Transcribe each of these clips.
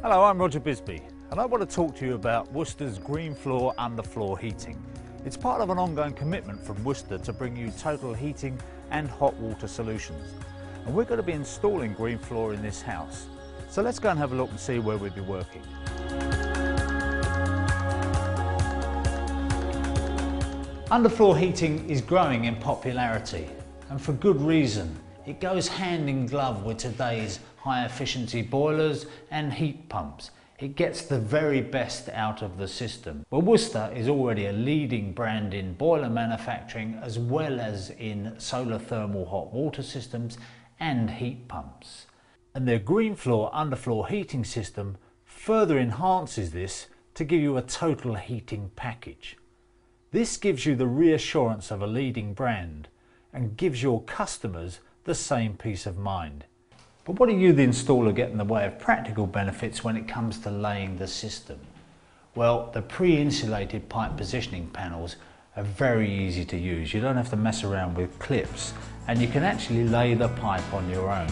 Hello, I'm Roger Bisbee and I want to talk to you about Worcester's green floor underfloor heating. It's part of an ongoing commitment from Worcester to bring you total heating and hot water solutions. And we're going to be installing green floor in this house. So let's go and have a look and see where we'll be working. Underfloor heating is growing in popularity, and for good reason. It goes hand in glove with today's high efficiency boilers and heat pumps. It gets the very best out of the system. Well, Worcester is already a leading brand in boiler manufacturing as well as in solar thermal hot water systems and heat pumps. And their green floor underfloor heating system further enhances this to give you a total heating package. This gives you the reassurance of a leading brand and gives your customers the same peace of mind. But what do you, the installer, get in the way of practical benefits when it comes to laying the system? Well, the pre-insulated pipe positioning panels are very easy to use. You don't have to mess around with clips, and you can actually lay the pipe on your own.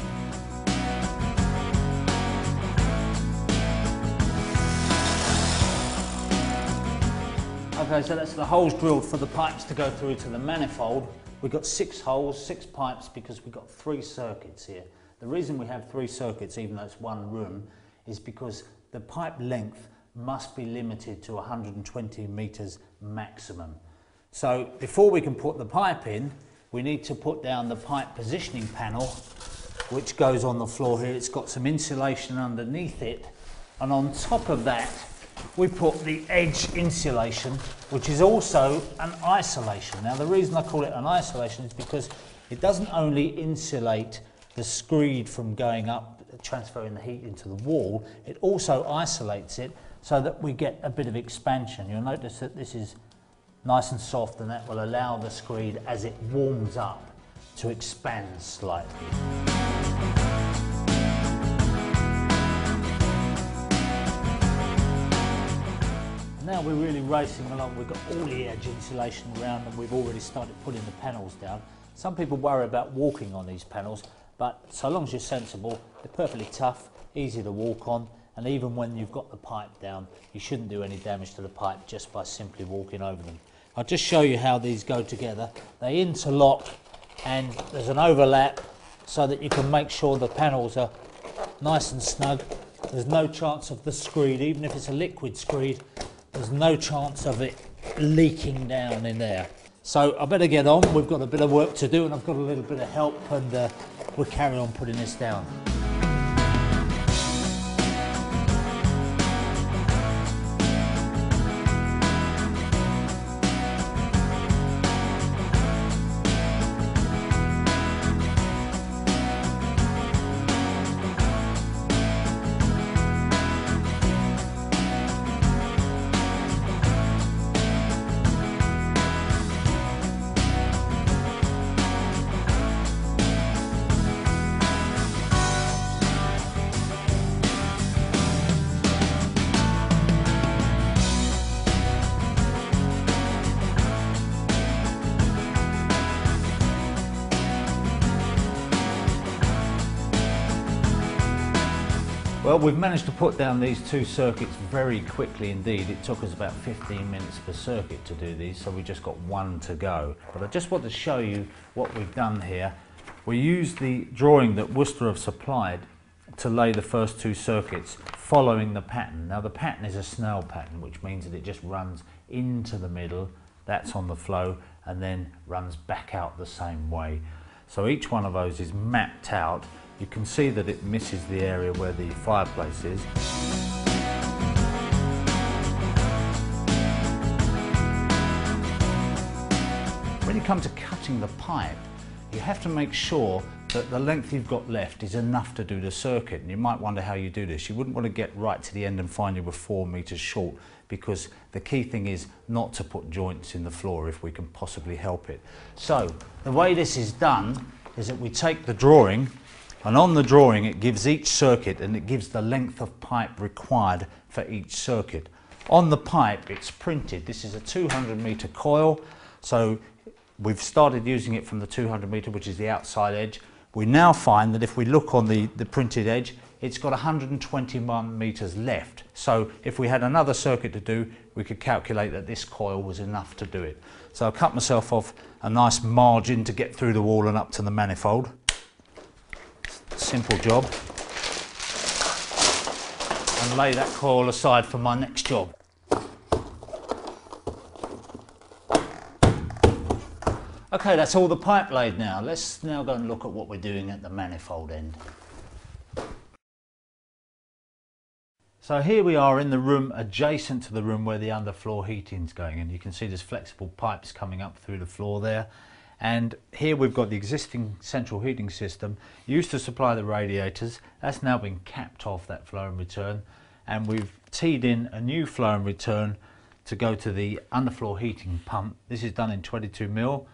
Okay, so that's the holes drilled for the pipes to go through to the manifold. We've got 6 holes, 6 pipes, because we've got 3 circuits here. The reason we have 3 circuits, even though it's one room, is because the pipe length must be limited to 120 metres maximum. So before we can put the pipe in, we need to put down the pipe positioning panel, which goes on the floor here. It's got some insulation underneath it, and on top of that we put the edge insulation, which is also an isolation. Now the reason I call it an isolation is because it doesn't only insulate the screed from going up, transferring the heat into the wall, it also isolates it so that we get a bit of expansion. You'll notice that this is nice and soft, and that will allow the screed, as it warms up, to expand slightly. Now we're really racing along. We've got all the edge insulation around, and we've already started putting the panels down. Some people worry about walking on these panels, but so long as you're sensible, they're perfectly tough, easy to walk on, and even when you've got the pipe down, you shouldn't do any damage to the pipe just by simply walking over them. I'll just show you how these go together. They interlock, and there's an overlap so that you can make sure the panels are nice and snug. There's no chance of the screed, even if it's a liquid screed, there's no chance of it leaking down in there. So I better get on. We've got a bit of work to do, and I've got a little bit of help, and we'll carry on putting this down. Well, we've managed to put down these 2 circuits very quickly indeed. It took us about 15 minutes per circuit to do these, so we just got 1 to go. But I just want to show you what we've done here. We used the drawing that Worcester have supplied to lay the first 2 circuits following the pattern. Now the pattern is a Snell pattern, which means that it just runs into the middle, that's on the flow, and then runs back out the same way. So each one of those is mapped out. You can see that it misses the area where the fireplace is. When you come to cutting the pipe, you have to make sure that the length you've got left is enough to do the circuit. And you might wonder how you do this. You wouldn't want to get right to the end and find you were 4 meters short, because the key thing is not to put joints in the floor if we can possibly help it. So the way this is done is that we take the drawing, and on the drawing it gives each circuit, and it gives the length of pipe required for each circuit. On the pipe it's printed. This is a 200 meter coil, so we've started using it from the 200 meter, which is the outside edge. We now find that if we look on the printed edge, it's got 121 meters left. So if we had another circuit to do, we could calculate that this coil was enough to do it. So I'll cut myself off a nice margin to get through the wall and up to the manifold. Simple job. And lay that coil aside for my next job. Okay, that's all the pipe laid now. Let's now go and look at what we're doing at the manifold end. So here we are in the room adjacent to the room where the underfloor heating's going, and you can see there's flexible pipes coming up through the floor there. And here we've got the existing central heating system used to supply the radiators. That's now been capped off, that flow and return, and we've teed in a new flow and return to go to the underfloor heating pump. This is done in 22mm.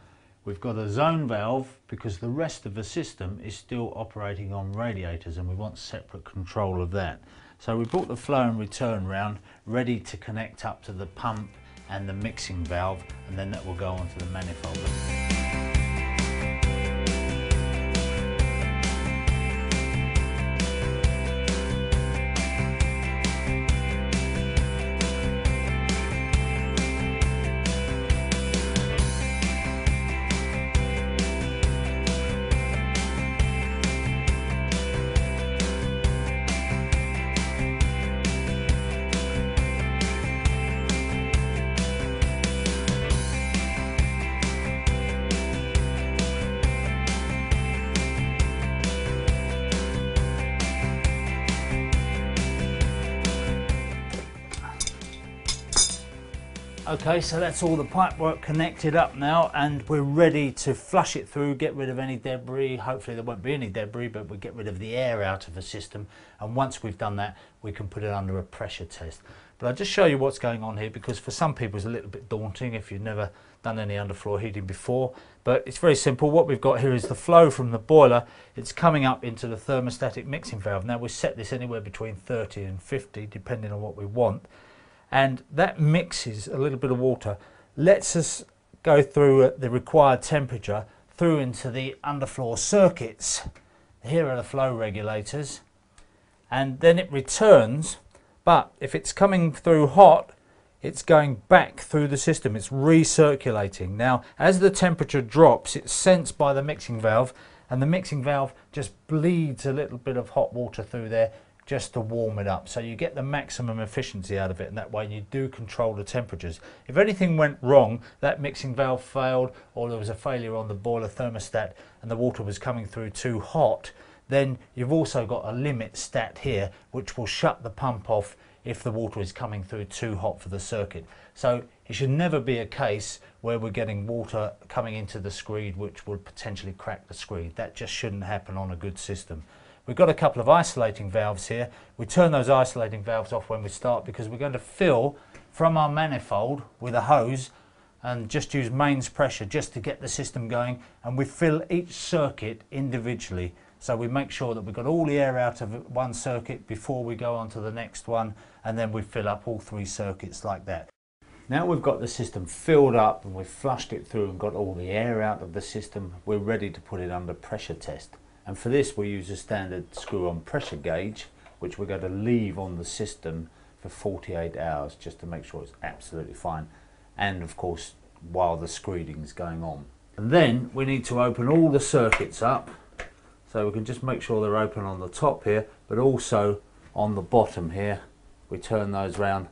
We've got a zone valve because the rest of the system is still operating on radiators and we want separate control of that. So we brought the flow and return round ready to connect up to the pump and the mixing valve, and then that will go onto the manifold. Okay, so that's all the pipe work connected up now, and we're ready to flush it through, get rid of any debris. Hopefully there won't be any debris, but we get rid of the air out of the system, and once we've done that we can put it under a pressure test. But I'll just show you what's going on here, because for some people it's a little bit daunting if you've never done any underfloor heating before. But it's very simple. What we've got here is the flow from the boiler. It's coming up into the thermostatic mixing valve. Now we set this anywhere between 30 and 50 depending on what we want. And that mixes a little bit of water, lets us go through the required temperature through into the underfloor circuits. Here are the flow regulators, and then it returns, but if it's coming through hot, it's going back through the system, it's recirculating. Now as the temperature drops, it's sensed by the mixing valve, and the mixing valve just bleeds a little bit of hot water through there just to warm it up, so you get the maximum efficiency out of it, and that way you do control the temperatures. If anything went wrong, that mixing valve failed, or there was a failure on the boiler thermostat and the water was coming through too hot, then you've also got a limit stat here which will shut the pump off if the water is coming through too hot for the circuit. So it should never be a case where we're getting water coming into the screed which would potentially crack the screed. That just shouldn't happen on a good system. We've got a couple of isolating valves here. We turn those isolating valves off when we start because we're going to fill from our manifold with a hose and just use mains pressure just to get the system going, and we fill each circuit individually. So we make sure that we've got all the air out of one circuit before we go on to the next one, and then we fill up all 3 circuits like that. Now we've got the system filled up and we've flushed it through and got all the air out of the system, we're ready to put it under pressure test. And for this we use a standard screw-on pressure gauge, which we're going to leave on the system for 48 hours just to make sure it's absolutely fine, and of course while the screeding is going on. And then we need to open all the circuits up, so we can just make sure they're open on the top here, but also on the bottom here. We turn those round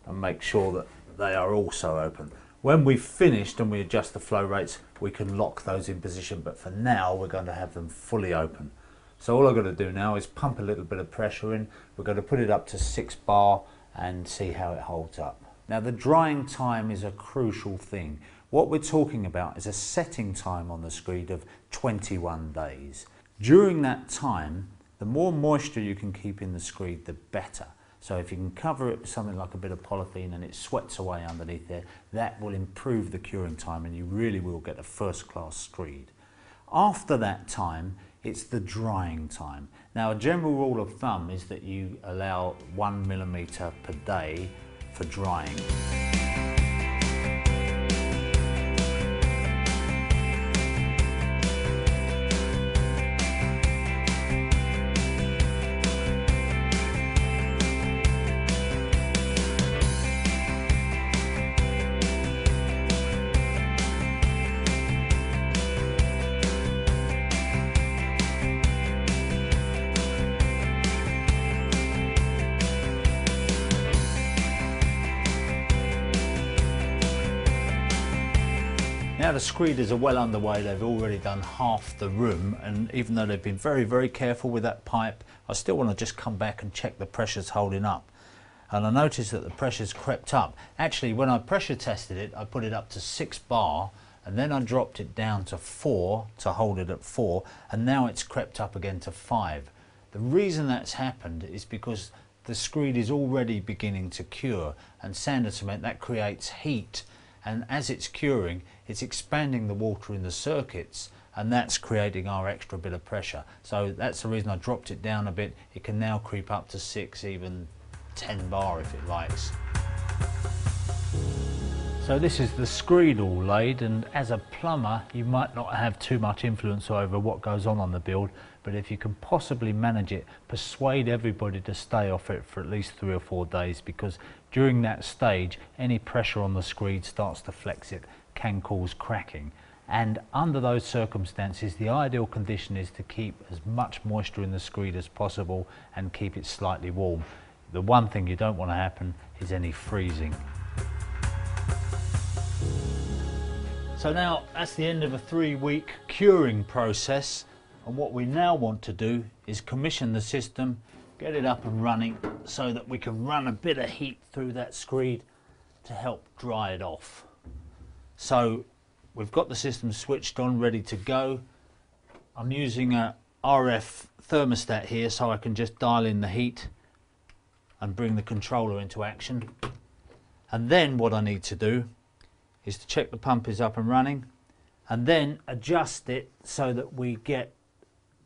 and make sure that they are also open. When we've finished and we adjust the flow rates, we can lock those in position, but for now we're going to have them fully open. So all I've got to do now is pump a little bit of pressure in. We're going to put it up to 6 bar and see how it holds up. Now the drying time is a crucial thing. What we're talking about is a setting time on the screed of 21 days. During that time, the more moisture you can keep in the screed, the better. So if you can cover it with something like a bit of polythene and it sweats away underneath there, that will improve the curing time and you really will get a first-class screed. After that time, it's the drying time. Now a general rule of thumb is that you allow 1 millimetre per day for drying. Now the screeders are well underway. They've already done half the room, and even though they've been very, very careful with that pipe, I still want to just come back and check the pressure's holding up. And I noticed that the pressure's crept up. Actually, when I pressure tested it, I put it up to 6 bar, and then I dropped it down to 4 to hold it at 4, and now it's crept up again to 5. The reason that's happened is because the screed is already beginning to cure, and sand and cement, that creates heat, and as it's curing, it's expanding the water in the circuits, and that's creating our extra bit of pressure. So that's the reason I dropped it down a bit. It can now creep up to 6, even 10 bar if it likes. So this is the screed all laid, and as a plumber you might not have too much influence over what goes on the build, but if you can possibly manage it, persuade everybody to stay off it for at least 3 or 4 days, because during that stage any pressure on the screed starts to flex it, can cause cracking. And under those circumstances the ideal condition is to keep as much moisture in the screed as possible and keep it slightly warm. The one thing you don't want to happen is any freezing. So now that's the end of a 3-week curing process, and what we now want to do is commission the system, get it up and running so that we can run a bit of heat through that screed to help dry it off. So we've got the system switched on, ready to go. I'm using a RF thermostat here so I can just dial in the heat and bring the controller into action. And then what I need to do is to check the pump is up and running, and then adjust it so that we get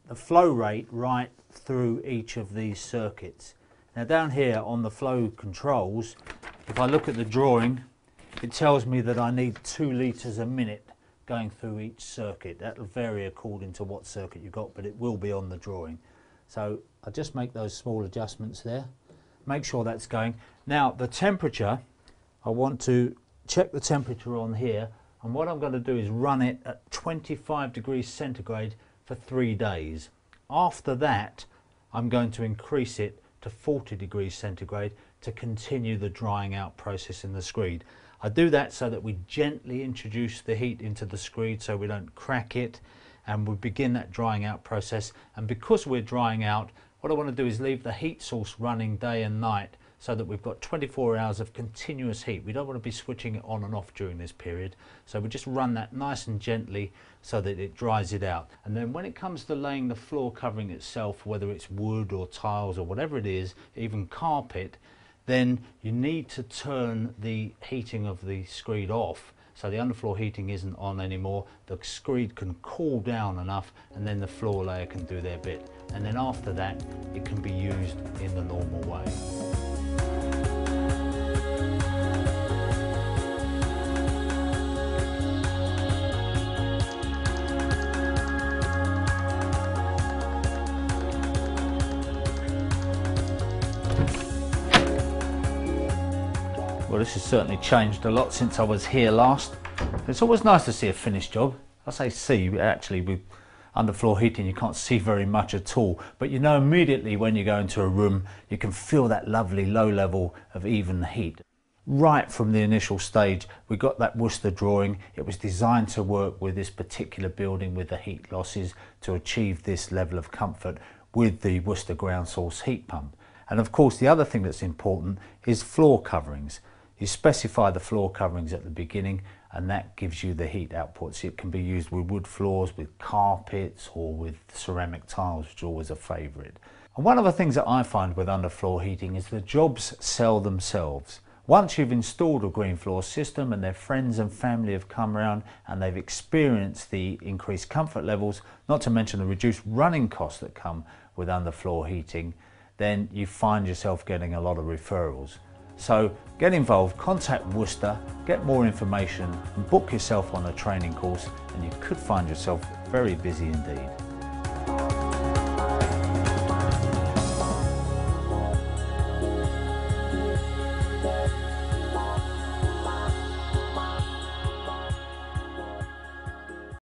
the flow rate right through each of these circuits. Now down here on the flow controls, if I look at the drawing, it tells me that I need 2 litres a minute going through each circuit. That'll vary according to what circuit you've got, but it will be on the drawing. So I just make those small adjustments there, make sure that's going. Now the temperature, I want to check the temperature on here, and what I'm going to do is run it at 25 degrees centigrade for 3 days. After that I'm going to increase it to 40 degrees centigrade to continue the drying out process in the screed. I do that so that we gently introduce the heat into the screed so we don't crack it, and we begin that drying out process. And because we're drying out, what I want to do is leave the heat source running day and night so that we've got 24 hours of continuous heat. We don't want to be switching it on and off during this period, so we just run that nice and gently so that it dries it out. And then when it comes to laying the floor covering itself, whether it's wood or tiles or whatever it is, even carpet, then you need to turn the heating of the screed off so the underfloor heating isn't on anymore. The screed can cool down enough, and then the floor layer can do their bit, and then after that it can be used in the normal way. Well, this has certainly changed a lot since I was here last. It's always nice to see a finished job. I say see, actually with underfloor heating you can't see very much at all, but you know immediately when you go into a room you can feel that lovely low level of even heat. Right from the initial stage we got that Worcester drawing. It was designed to work with this particular building with the heat losses to achieve this level of comfort with the Worcester ground source heat pump. And of course the other thing that's important is floor coverings. You specify the floor coverings at the beginning, and that gives you the heat outputs. It can be used with wood floors, with carpets, or with ceramic tiles, which is always a favourite. And one of the things that I find with underfloor heating is the jobs sell themselves. Once you've installed a green floor system and their friends and family have come around and they've experienced the increased comfort levels, not to mention the reduced running costs that come with underfloor heating, then you find yourself getting a lot of referrals. So get involved, contact Worcester, get more information and book yourself on a training course, and you could find yourself very busy indeed.